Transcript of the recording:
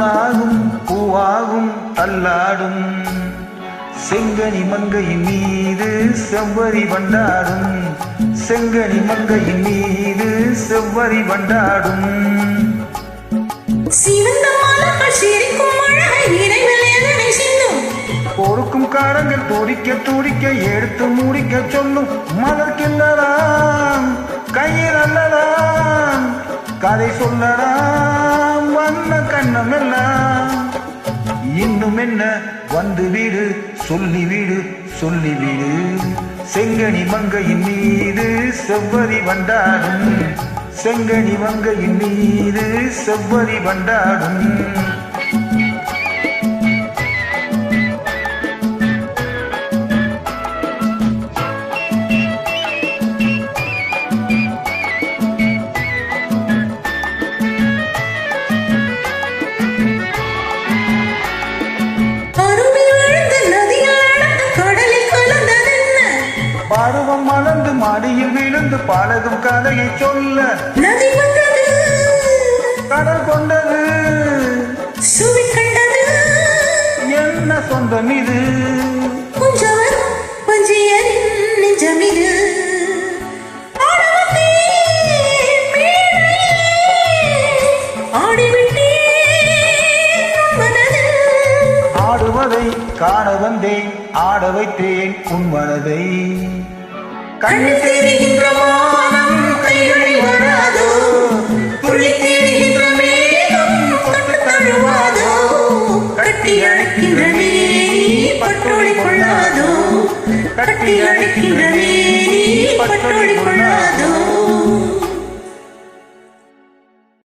பொன்னாகும் பூவாகும் தள்ளாடும் செங்கனி மங்கையின் மீது செவ்வரி வண்டாடும் செங்கனி மங்கையின் மீது செவ்வரி வண்டாடும் பொறுக்கும் காரங்கள் துடிக்க துடிக்க எடுத்து முடிக்க சொல்லும் மலர்கின்றலாம் கையில் அல்லலாம் கதை சொல்லலாம் வண்ண கண்ணம் எல்லாம் இன்னும் என்ன வந்து வீடு சொல்லிவிடு சொல்லிவிடு செங்கனி மங்கையின் மீது செவ்வரி வண்டாடும் செங்கனி மங்கையின் மீது செவ்வரி வண்டாடும் பருவம் மலர்ந்து மடியில் விழுந்து பழகும் கதையை சொல்ல நதி வந்தது கடல் கொண்டது சுவை கண்டது என்ன சொந்தம் இது கொஞ்சவர் பஞ்சியரின் நெஞ்சம் இது ஆடுவதை காண வந்தேன் ஆட வைத்தேன் உன் மனதை கண்ணு தெரிகின்ற வானம் கைகளை வராதோ துள்ளி தெரிகின்ற மேகம் தொட்டு தழுவாதோ கட்டி அழைக்கின்ற நீ பட்டொளி கொள்ளாதோ கட்டி அழைக்கின்ற நீ பட்டொளி கொள்ளாதோ